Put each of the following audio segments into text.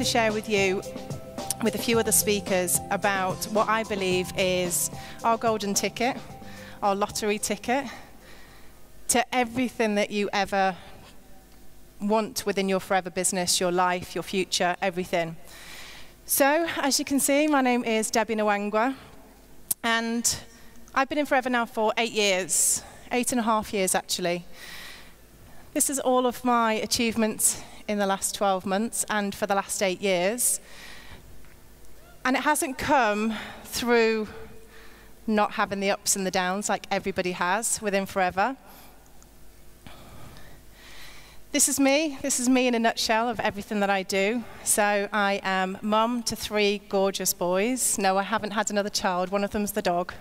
share with you, with a few other speakers, about what I believe is our golden ticket, our lottery ticket, to everything that you ever want within your forever business, your life, your future, everything. So, as you can see, my name is Debbie Nwangwa, and I've been in Forever now for 8 years, 8.5 years actually. This is all of my achievements in the last 12 months and for the last 8 years. And it hasn't come through not having the ups and the downs like everybody has within Forever. This is me in a nutshell of everything that I do. So I am mum to 3 gorgeous boys. No, I haven't had another child, one of them's the dog.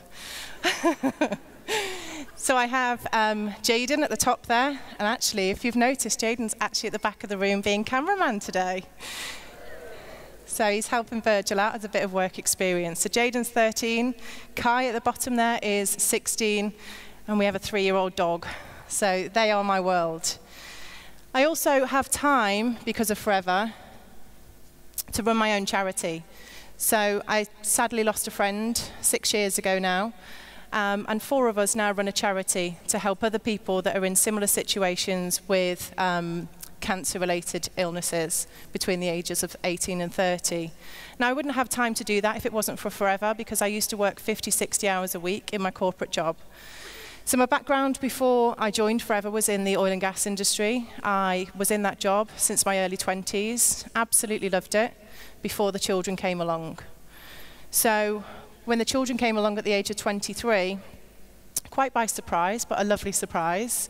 So I have Jaden at the top there, and actually, if you've noticed, Jaden's actually at the back of the room being cameraman today. So he's helping Virgil out as a bit of work experience. So Jaden's 13, Kai at the bottom there is 16, and we have a 3-year-old dog. So they are my world. I also have time, because of Forever, to run my own charity. So I sadly lost a friend 6 years ago now. And 4 of us now run a charity to help other people that are in similar situations with cancer-related illnesses between the ages of 18 and 30. Now, I wouldn't have time to do that if it wasn't for Forever, because I used to work 50, 60 hours a week in my corporate job. So my background before I joined Forever was in the oil and gas industry. I was in that job since my early 20s, absolutely loved it, before the children came along. So when the children came along at the age of 23, quite by surprise, but a lovely surprise,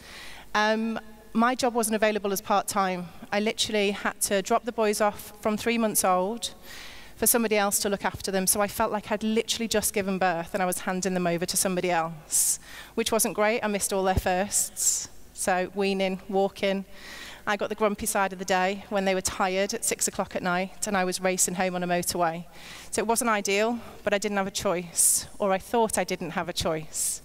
my job wasn't available as part-time. I literally had to drop the boys off from 3 months old for somebody else to look after them. So I felt like I'd literally just given birth and I was handing them over to somebody else, which wasn't great. I missed all their firsts. So weaning, walking. I got the grumpy side of the day when they were tired at 6 o'clock at night and I was racing home on a motorway. So it wasn't ideal, but I didn't have a choice, or I thought I didn't have a choice.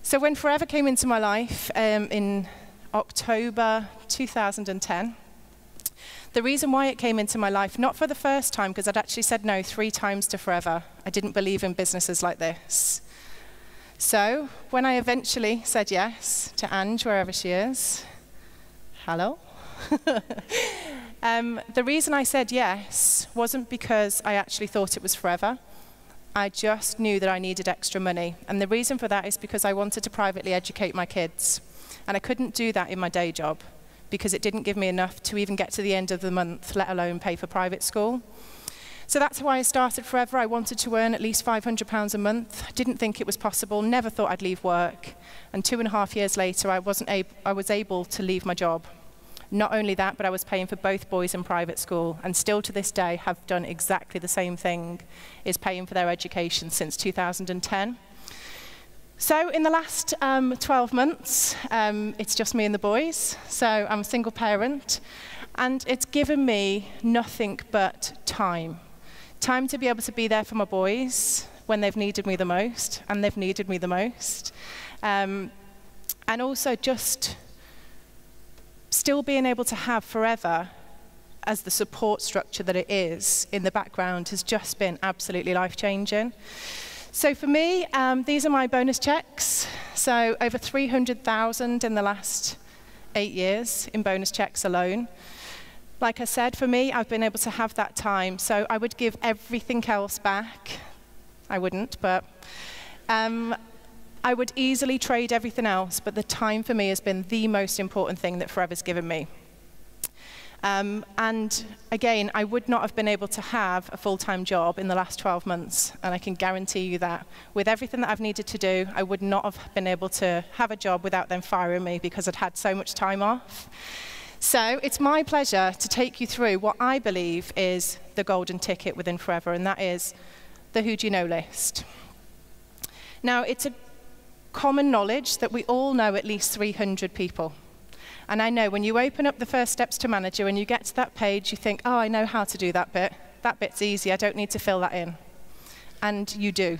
So when Forever came into my life in October 2010, the reason why it came into my life, not for the first time, because I'd actually said no 3 times to Forever. I didn't believe in businesses like this. So when I eventually said yes to Ange, wherever she is, hello. The reason I said yes wasn't because I actually thought it was Forever. I just knew that I needed extra money. And the reason for that is because I wanted to privately educate my kids. And I couldn't do that in my day job because it didn't give me enough to even get to the end of the month, let alone pay for private school. So that's why I started Forever. I wanted to earn at least £500 a month. I didn't think it was possible, never thought I'd leave work. And 2.5 years later, I was able to leave my job. Not only that, but I was paying for both boys in private school, and still to this day have done exactly the same thing, is paying for their education since 2010. So in the last 12 months, it's just me and the boys. So I'm a single parent, and it's given me nothing but time. Time to be able to be there for my boys when they've needed me the most, and they've needed me the most. And also just still being able to have Forever as the support structure that it is in the background has just been absolutely life-changing. So for me, these are my bonus checks. So over 300,000 in the last 8 years in bonus checks alone. Like I said, for me, I've been able to have that time. So I would give everything else back. I wouldn't, but I would easily trade everything else, but the time for me has been the most important thing that Forever's given me. And again, I would not have been able to have a full-time job in the last 12 months, and I can guarantee you that. With everything that I've needed to do, I would not have been able to have a job without them firing me because I'd had so much time off. So it's my pleasure to take you through what I believe is the golden ticket within Forever, and that is the Who Do You Know list. Now, it's a common knowledge that we all know at least 300 people. And I know when you open up the first steps to manager and you get to that page, you think, oh, I know how to do that bit. That bit's easy, I don't need to fill that in. And you do.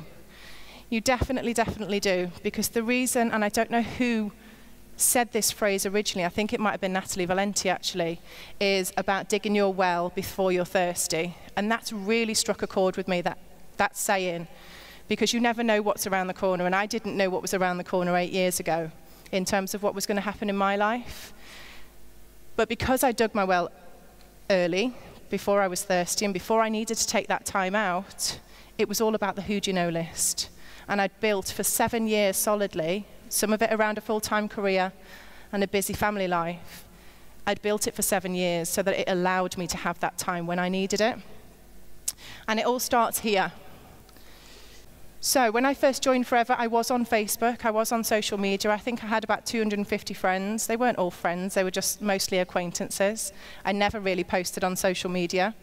You definitely, definitely do. Because the reason, and I don't know who said this phrase originally, I think it might have been Natalie Valenti actually, is about digging your well before you're thirsty. And that's really struck a chord with me, that saying, because you never know what's around the corner. And I didn't know what was around the corner 8 years ago in terms of what was going to happen in my life. But because I dug my well early, before I was thirsty and before I needed to take that time out, it was all about the who do you know list. And I'd built for 7 years solidly, some of it around a full-time career and a busy family life. I'd built it for 7 years so that it allowed me to have that time when I needed it. And it all starts here. So when I first joined Forever, I was on Facebook, I was on social media. I think I had about 250 friends. They weren't all friends, they were just mostly acquaintances. I never really posted on social media.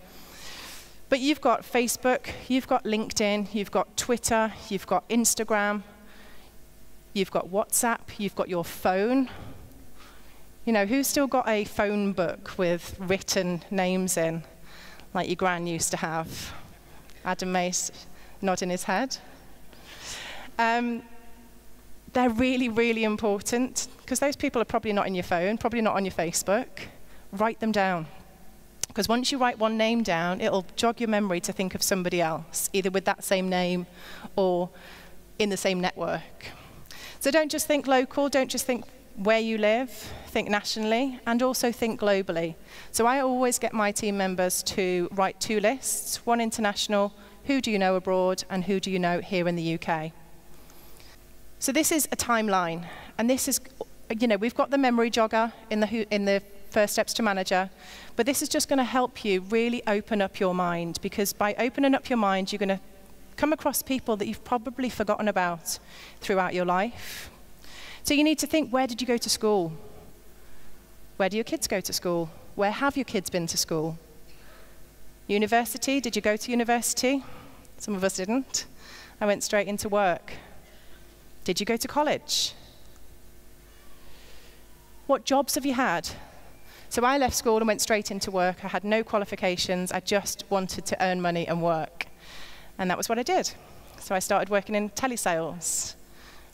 But you've got Facebook, you've got LinkedIn, you've got Twitter, you've got Instagram, you've got WhatsApp, you've got your phone. You know, who's still got a phone book with written names in, like your gran used to have? Adam Mace nodding his head. They're really, really important, because those people are probably not in your phone, probably not on your Facebook. Write them down. Because once you write one name down, it'll jog your memory to think of somebody else, either with that same name or in the same network. So don't just think local, don't just think where you live, think nationally, and also think globally. So I always get my team members to write 2 lists, one international, who do you know abroad, and who do you know here in the UK. So this is a timeline, and this is, you know, we've got the memory jogger in the First Steps to Manager, but this is just going to help you really open up your mind, because by opening up your mind, you're going to come across people that you've probably forgotten about throughout your life. So you need to think, where did you go to school? Where do your kids go to school? Where have your kids been to school? University, did you go to university? Some of us didn't. I went straight into work. Did you go to college? What jobs have you had? So I left school and went straight into work. I had no qualifications. I just wanted to earn money and work. And that was what I did. So I started working in telesales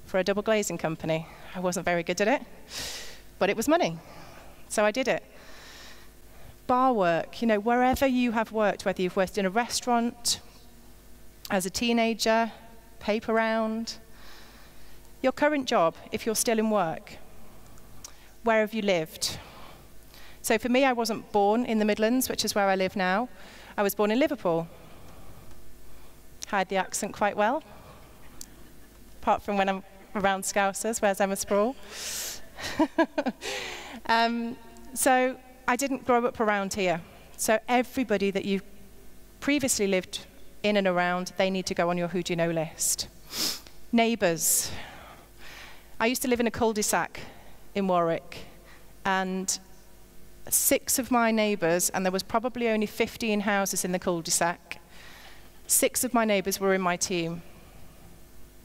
for a double glazing company. I wasn't very good at it, but it was money. So I did it. Bar work, you know, wherever you have worked, whether you've worked in a restaurant, as a teenager, paper round, your current job, if you're still in work, where have you lived? So for me, I wasn't born in the Midlands, which is where I live now. I was born in Liverpool. Hide the accent quite well, apart from when I'm around Scousers. Where's Emma Sproul? So I didn't grow up around here. So everybody that you previously lived in and around, they need to go on your who do you know list. Neighbours. I used to live in a cul-de-sac in Warwick, and 6 of my neighbours, and there was probably only 15 houses in the cul-de-sac, 6 of my neighbours were in my team.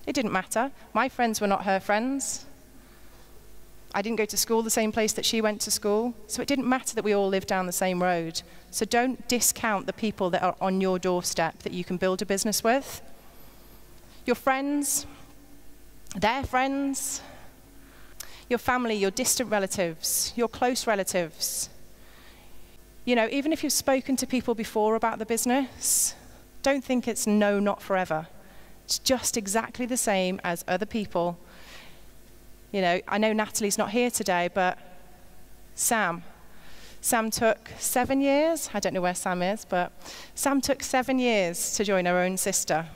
It didn't matter. My friends were not her friends. I didn't go to school the same place that she went to school, so it didn't matter that we all lived down the same road. So don't discount the people that are on your doorstep that you can build a business with. Your friends, their friends, your family, your distant relatives, your close relatives. You know, even if you've spoken to people before about the business, don't think it's no, not forever. It's just exactly the same as other people. You know, I know Natalie's not here today, but Sam took 7 years. I don't know where Sam is, but Sam took 7 years to join her own sister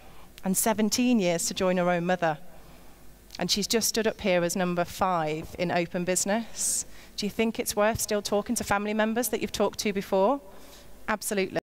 and 17 years to join her own mother. And she's just stood up here as number 5 in open business. Do you think it's worth still talking to family members that you've talked to before? Absolutely.